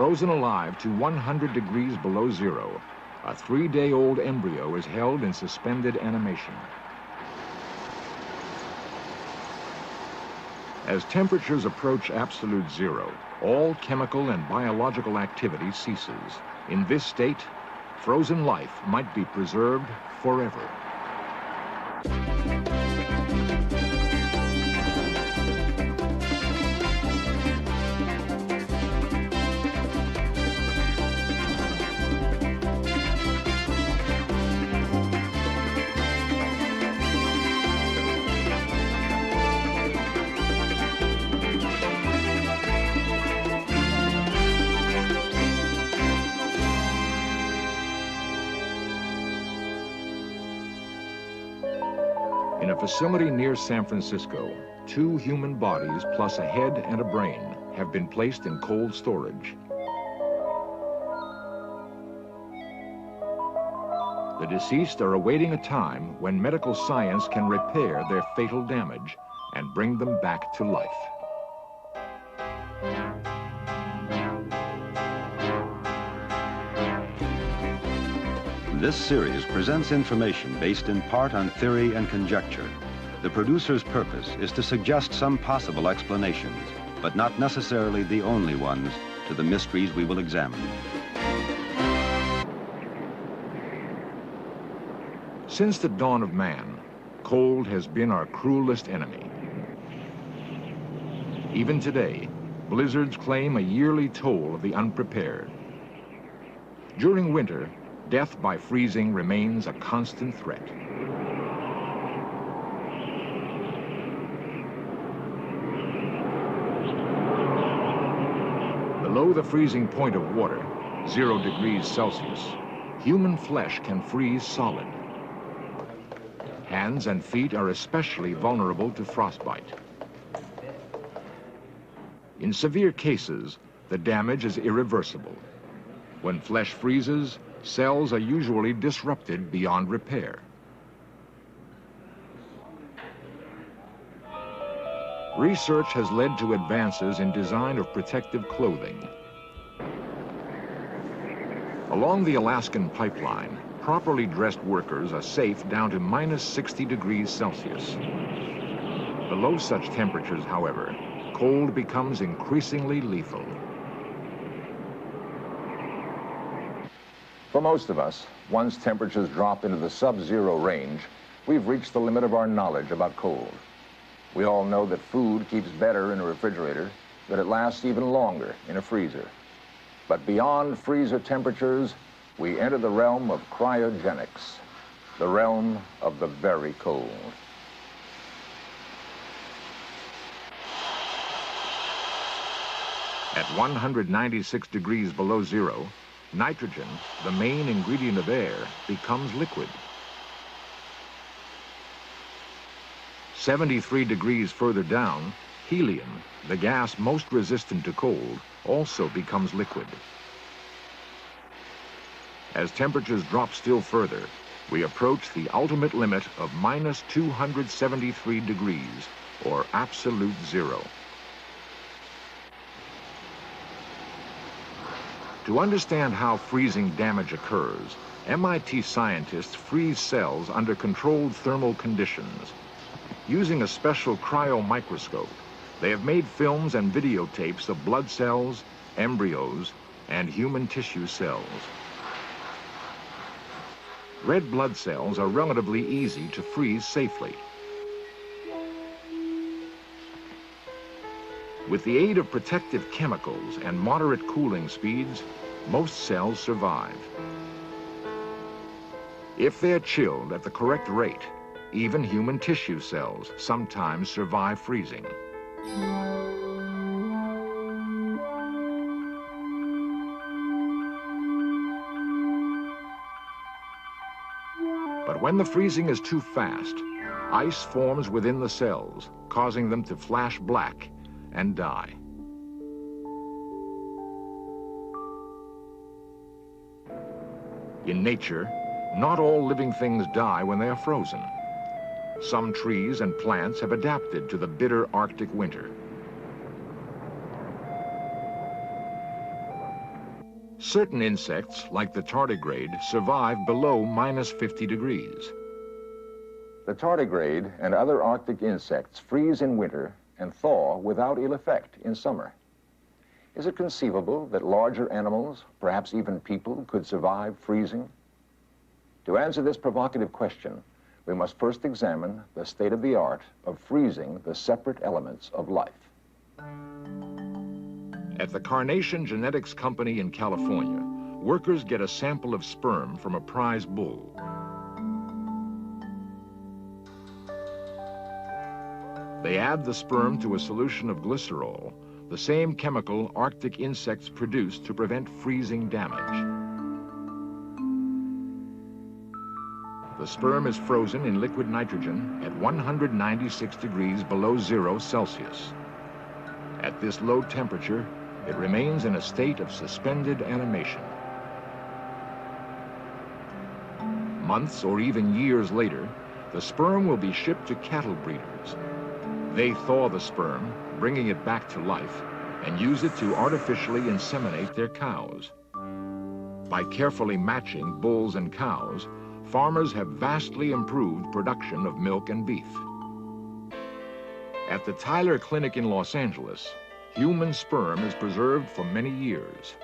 Frozen alive to 100 degrees below zero, a 3-day-old embryo is held in suspended animation. As temperatures approach absolute zero, all chemical and biological activity ceases. In this state, frozen life might be preserved forever. In a facility near San Francisco, 2 human bodies plus a head and a brain have been placed in cold storage. The deceased are awaiting a time when medical science can repair their fatal damage and bring them back to life. This series presents information based in part on theory and conjecture. The producer's purpose is to suggest some possible explanations, but not necessarily the only ones, to the mysteries we will examine. Since the dawn of man, cold has been our cruelest enemy. Even today, blizzards claim a yearly toll of the unprepared. During winter, death by freezing remains a constant threat. Below the freezing point of water, 0 degrees Celsius, human flesh can freeze solid. Hands and feet are especially vulnerable to frostbite. In severe cases, the damage is irreversible. When flesh freezes, cells are usually disrupted beyond repair. Research has led to advances in design of protective clothing. Along the Alaskan pipeline, properly dressed workers are safe down to minus 60 degrees Celsius. Below such temperatures, however, cold becomes increasingly lethal. For most of us, once temperatures drop into the sub-zero range, we've reached the limit of our knowledge about cold. We all know that food keeps better in a refrigerator, that it lasts even longer in a freezer. But beyond freezer temperatures, we enter the realm of cryogenics, the realm of the very cold. At 196 degrees below zero, nitrogen, the main ingredient of air, becomes liquid. 73 degrees further down, helium, the gas most resistant to cold, also becomes liquid. As temperatures drop still further, we approach the ultimate limit of minus 273 degrees, or absolute zero. To understand how freezing damage occurs, MIT scientists freeze cells under controlled thermal conditions. Using a special cryomicroscope, they have made films and videotapes of blood cells, embryos, and human tissue cells. Red blood cells are relatively easy to freeze safely. With the aid of protective chemicals and moderate cooling speeds, most cells survive. If they're chilled at the correct rate, even human tissue cells sometimes survive freezing. But when the freezing is too fast, ice forms within the cells, causing them to flash black and die. In nature, not all living things die when they are frozen. Some trees and plants have adapted to the bitter Arctic winter. Certain insects, like the tardigrade, survive below -50 degrees. The tardigrade and other Arctic insects freeze in winter and thaw without ill effect in summer. Is it conceivable that larger animals, perhaps even people, could survive freezing? To answer this provocative question, we must first examine the state-of-the-art of freezing the separate elements of life. At the Carnation Genetics Company in California, workers get a sample of sperm from a prize bull. They add the sperm to a solution of glycerol, the same chemical Arctic insects produce to prevent freezing damage. The sperm is frozen in liquid nitrogen at 196 degrees below 0 Celsius. At this low temperature, it remains in a state of suspended animation. Months or even years later, the sperm will be shipped to cattle breeders. They thaw the sperm, bringing it back to life, and use it to artificially inseminate their cows. By carefully matching bulls and cows, farmers have vastly improved production of milk and beef. At the Tyler Clinic in Los Angeles, human sperm is preserved for many years.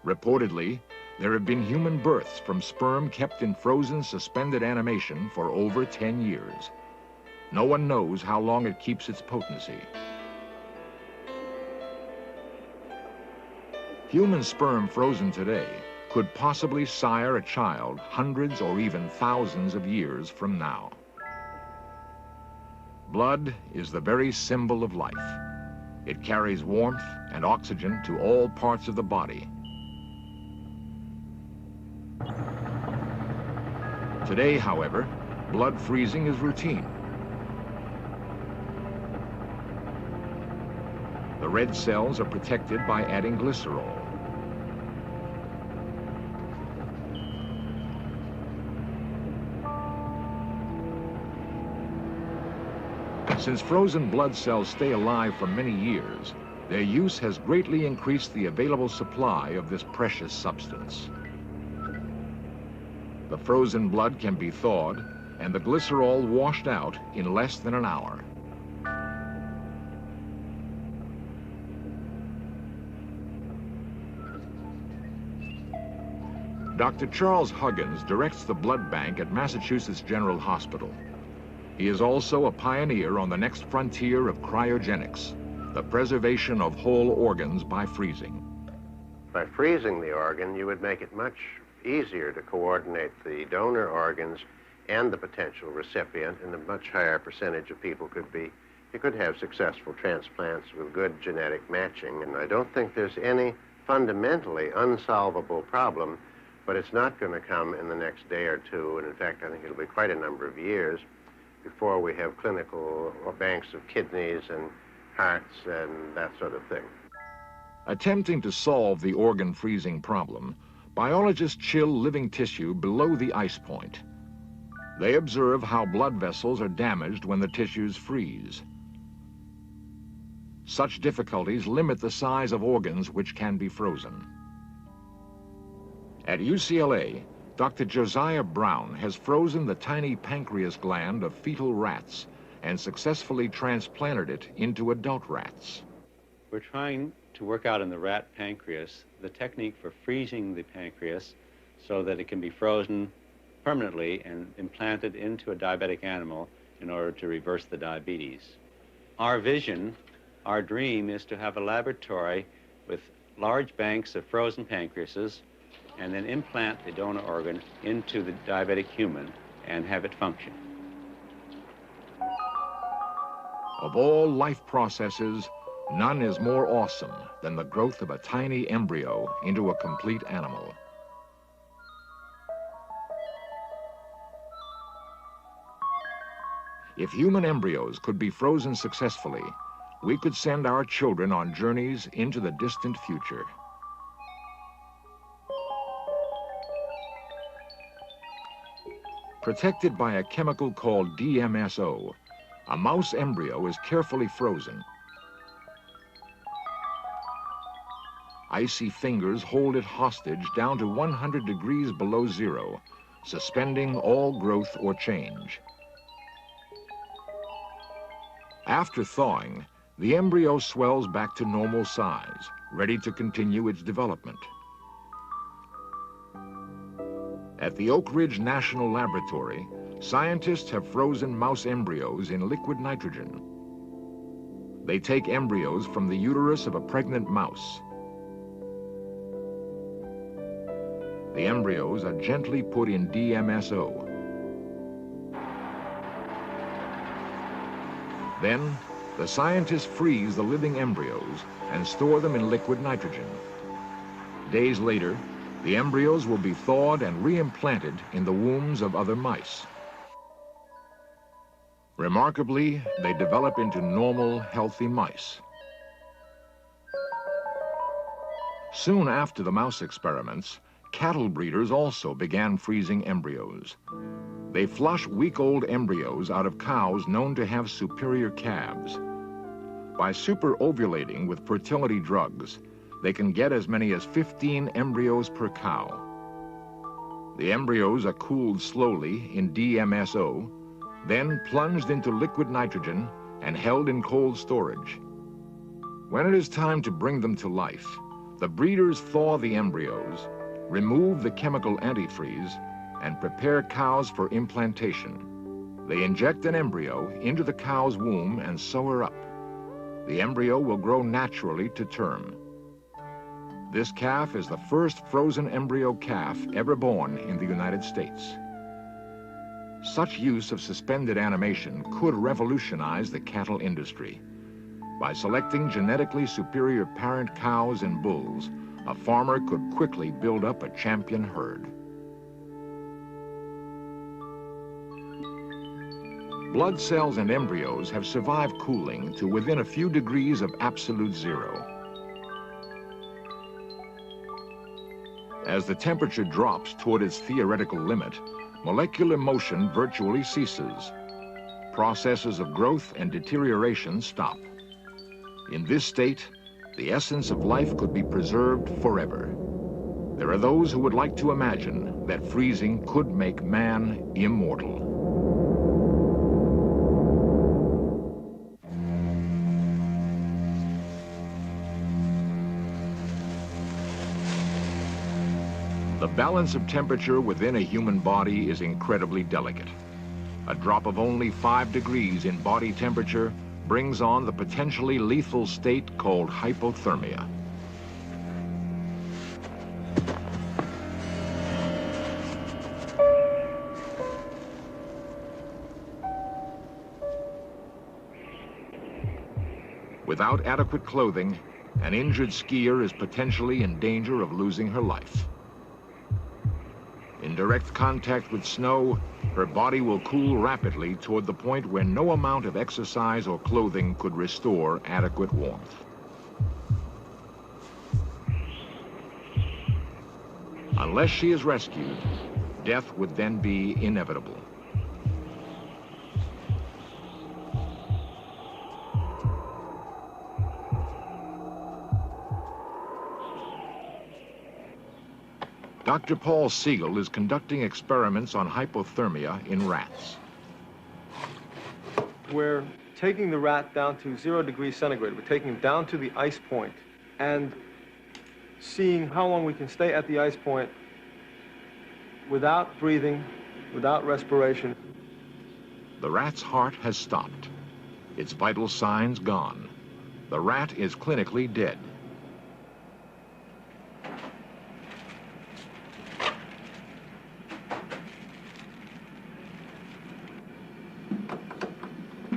Reportedly, there have been human births from sperm kept in frozen suspended animation for over 10 years. No one knows how long it keeps its potency. Human sperm frozen today could possibly sire a child hundreds or even thousands of years from now. Blood is the very symbol of life. It carries warmth and oxygen to all parts of the body. Today, however, blood freezing is routine. The red cells are protected by adding glycerol. Since frozen blood cells stay alive for many years, their use has greatly increased the available supply of this precious substance. The frozen blood can be thawed and the glycerol washed out in less than an hour. Dr. Charles Huggins directs the blood bank at Massachusetts General Hospital. He is also a pioneer on the next frontier of cryogenics, the preservation of whole organs by freezing. By freezing the organ, you would make it much easier to coordinate the donor organs and the potential recipient, and a much higher percentage of people you could have successful transplants with good genetic matching. And I don't think there's any fundamentally unsolvable problem, but it's not going to come in the next day or two. And in fact, I think it'll be quite a number of years before we have clinical banks of kidneys and hearts and that sort of thing. Attempting to solve the organ freezing problem, biologists chill living tissue below the ice point. They observe how blood vessels are damaged when the tissues freeze. Such difficulties limit the size of organs which can be frozen. At UCLA, Dr. Josiah Brown has frozen the tiny pancreas gland of fetal rats and successfully transplanted it into adult rats. We're trying to work out in the rat pancreas the technique for freezing the pancreas so that it can be frozen permanently and implanted into a diabetic animal in order to reverse the diabetes. Our vision, our dream, is to have a laboratory with large banks of frozen pancreases and then implant the donor organ into the diabetic human and have it function. Of all life processes, none is more awesome than the growth of a tiny embryo into a complete animal. If human embryos could be frozen successfully, we could send our children on journeys into the distant future. Protected by a chemical called DMSO, a mouse embryo is carefully frozen. Icy fingers hold it hostage down to 100 degrees below zero, suspending all growth or change. After thawing, the embryo swells back to normal size, ready to continue its development. At the Oak Ridge National Laboratory, scientists have frozen mouse embryos in liquid nitrogen. They take embryos from the uterus of a pregnant mouse. The embryos are gently put in DMSO. Then, the scientists freeze the living embryos and store them in liquid nitrogen. Days later, the embryos will be thawed and reimplanted in the wombs of other mice. Remarkably, they develop into normal, healthy mice. Soon after the mouse experiments, cattle breeders also began freezing embryos. They flush week-old embryos out of cows known to have superior calves. By super-ovulating with fertility drugs, they can get as many as 15 embryos per cow. The embryos are cooled slowly in DMSO, then plunged into liquid nitrogen and held in cold storage. When it is time to bring them to life, the breeders thaw the embryos, remove the chemical antifreeze, and prepare cows for implantation. They inject an embryo into the cow's womb and sew her up. The embryo will grow naturally to term. This calf is the first frozen embryo calf ever born in the United States. Such use of suspended animation could revolutionize the cattle industry. By selecting genetically superior parent cows and bulls, a farmer could quickly build up a champion herd. Blood cells and embryos have survived cooling to within a few degrees of absolute zero. As the temperature drops toward its theoretical limit, molecular motion virtually ceases. Processes of growth and deterioration stop. In this state, the essence of life could be preserved forever. There are those who would like to imagine that freezing could make man immortal. The balance of temperature within a human body is incredibly delicate. A drop of only 5 degrees in body temperature brings on the potentially lethal state called hypothermia. Without adequate clothing, an injured skier is potentially in danger of losing her life. In direct contact with snow, her body will cool rapidly toward the point where no amount of exercise or clothing could restore adequate warmth. Unless she is rescued, death would then be inevitable. Dr. Paul Siegel is conducting experiments on hypothermia in rats. We're taking the rat down to 0 degrees centigrade. We're taking him down to the ice point and seeing how long we can stay at the ice point without breathing, without respiration. The rat's heart has stopped. Its vital signs gone. The rat is clinically dead.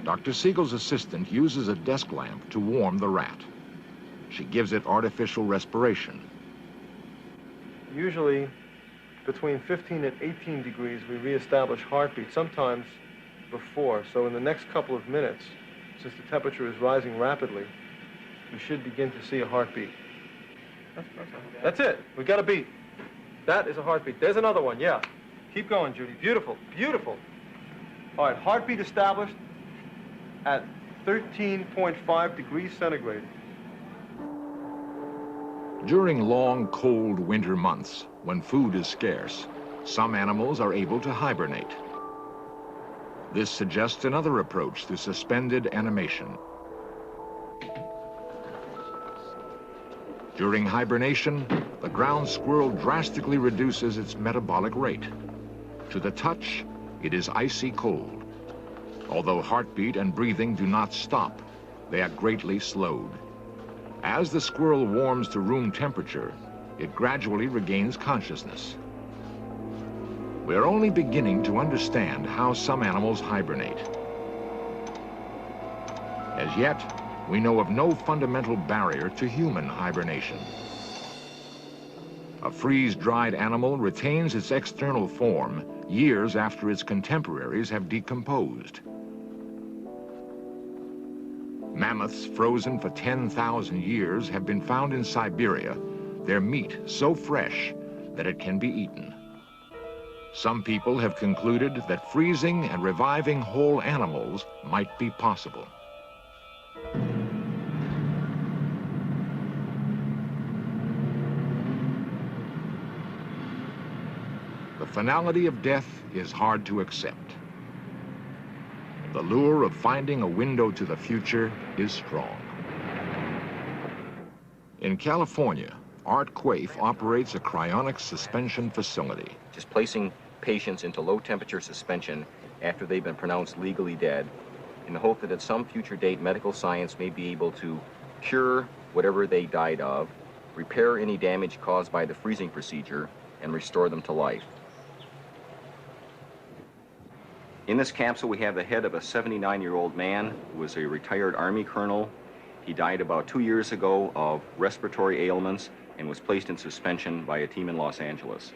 Dr. Siegel's assistant uses a desk lamp to warm the rat. She gives it artificial respiration. Usually, between 15 and 18 degrees, we reestablish heartbeat, sometimes before. So in the next couple of minutes, since the temperature is rising rapidly, we should begin to see a heartbeat. That's it. We got a beat. That is a heartbeat. There's another one, yeah. Keep going, Judy. Beautiful, beautiful. All right, heartbeat established at 13.5 degrees centigrade. During long, cold winter months, when food is scarce, some animals are able to hibernate. This suggests another approach to suspended animation. During hibernation, the ground squirrel drastically reduces its metabolic rate. To the touch, it is icy cold. Although heartbeat and breathing do not stop, they are greatly slowed. As the squirrel warms to room temperature, it gradually regains consciousness. We are only beginning to understand how some animals hibernate. As yet, we know of no fundamental barrier to human hibernation. A freeze-dried animal retains its external form years after its contemporaries have decomposed. Mammoths frozen for 10,000 years have been found in Siberia, their meat so fresh that it can be eaten. Some people have concluded that freezing and reviving whole animals might be possible. The finality of death is hard to accept. The lure of finding a window to the future is strong. In California, Art Quaife operates a cryonics suspension facility. Just placing patients into low-temperature suspension after they've been pronounced legally dead in the hope that at some future date medical science may be able to cure whatever they died of, repair any damage caused by the freezing procedure, and restore them to life. In this capsule, we have the head of a 79-year-old man who was a retired Army colonel. He died about 2 years ago of respiratory ailments and was placed in suspension by a team in Los Angeles.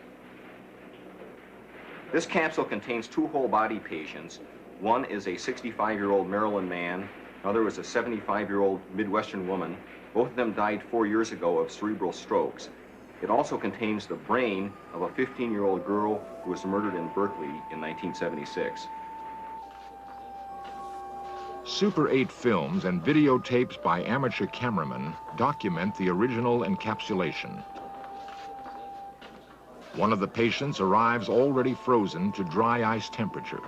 This capsule contains 2 whole-body patients. One is a 65-year-old Maryland man. Another is a 75-year-old Midwestern woman. Both of them died 4 years ago of cerebral strokes. It also contains the brain of a 15-year-old girl who was murdered in Berkeley in 1976. Super 8 films and videotapes by amateur cameramen document the original encapsulation. One of the patients arrives already frozen to dry ice temperature.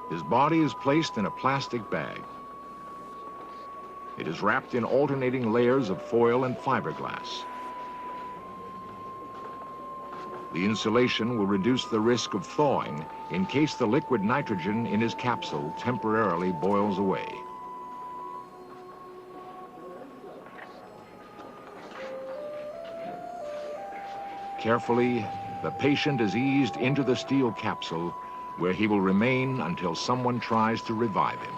His body is placed in a plastic bag. It is wrapped in alternating layers of foil and fiberglass. The insulation will reduce the risk of thawing in case the liquid nitrogen in his capsule temporarily boils away. Carefully, the patient is eased into the steel capsule where he will remain until someone tries to revive him.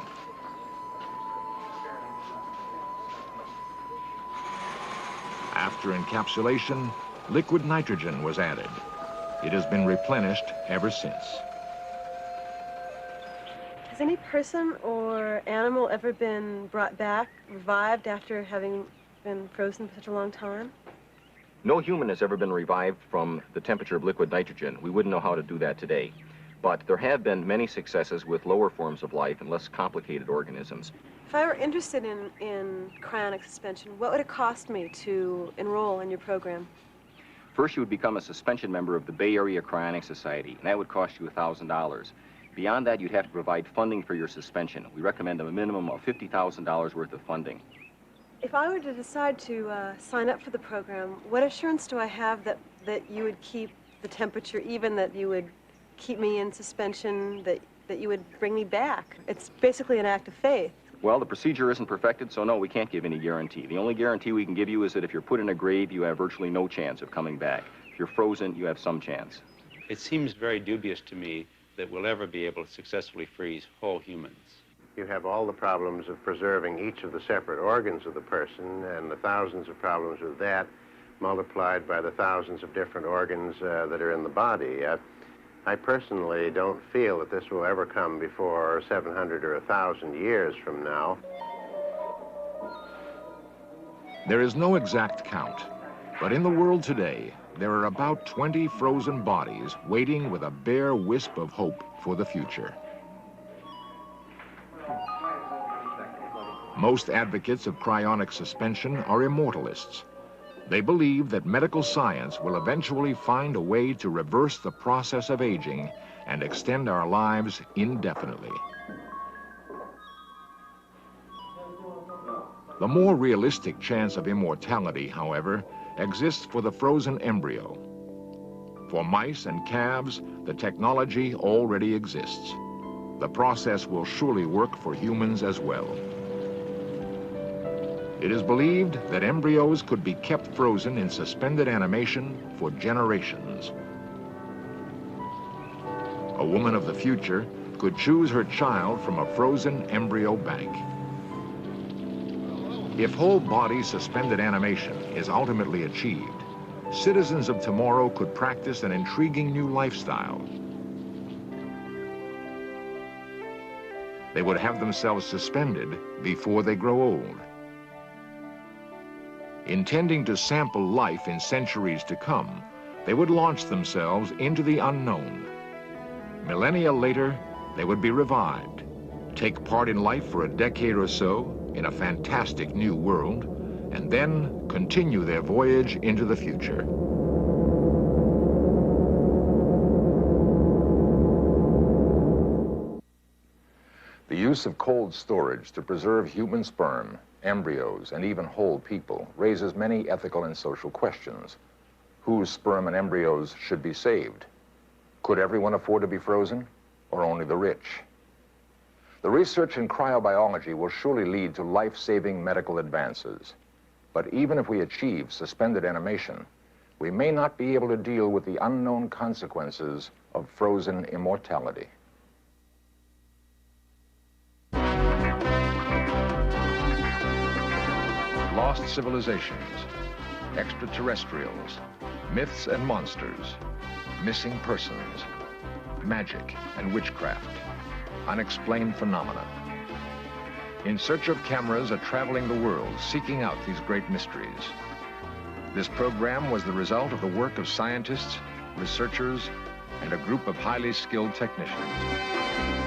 After encapsulation, liquid nitrogen was added. It has been replenished ever since. Has any person or animal ever been brought back, revived after having been frozen for such a long time? No human has ever been revived from the temperature of liquid nitrogen. We wouldn't know how to do that today. But there have been many successes with lower forms of life and less complicated organisms. If I were interested in cryonic suspension, what would it cost me to enroll in your program? First, you would become a suspension member of the Bay Area Cryonics Society, and that would cost you $1,000. Beyond that, you'd have to provide funding for your suspension. We recommend a minimum of $50,000 worth of funding. If I were to decide to sign up for the program, what assurance do I have that you would keep the temperature even, that you would keep me in suspension, that you would bring me back? It's basically an act of faith. Well, the procedure isn't perfected, so no, we can't give any guarantee. The only guarantee we can give you is that if you're put in a grave, you have virtually no chance of coming back. If you're frozen, you have some chance. It seems very dubious to me that we'll ever be able to successfully freeze whole humans. You have all the problems of preserving each of the separate organs of the person and the thousands of problems with that multiplied by the thousands of different organs that are in the body. I personally don't feel that this will ever come before 700 or 1,000 years from now. There is no exact count, but in the world today, there are about 20 frozen bodies waiting with a bare wisp of hope for the future. Most advocates of cryonic suspension are immortalists. They believe that medical science will eventually find a way to reverse the process of aging and extend our lives indefinitely. The more realistic chance of immortality, however, exists for the frozen embryo. For mice and calves, the technology already exists. The process will surely work for humans as well. It is believed that embryos could be kept frozen in suspended animation for generations. A woman of the future could choose her child from a frozen embryo bank. If whole body suspended animation is ultimately achieved, citizens of tomorrow could practice an intriguing new lifestyle. They would have themselves suspended before they grow old. Intending to sample life in centuries to come, they would launch themselves into the unknown. Millennia later, they would be revived, take part in life for a decade or so in a fantastic new world, and then continue their voyage into the future. The use of cold storage to preserve human sperm, embryos, and even whole people raises many ethical and social questions. Whose sperm and embryos should be saved? Could everyone afford to be frozen, or only the rich? The research in cryobiology will surely lead to life-saving medical advances. But even if we achieve suspended animation, we may not be able to deal with the unknown consequences of frozen immortality. Lost civilizations, extraterrestrials, myths and monsters, missing persons, magic and witchcraft, unexplained phenomena. In search of cameras are traveling the world, seeking out these great mysteries. This program was the result of the work of scientists, researchers, and a group of highly skilled technicians.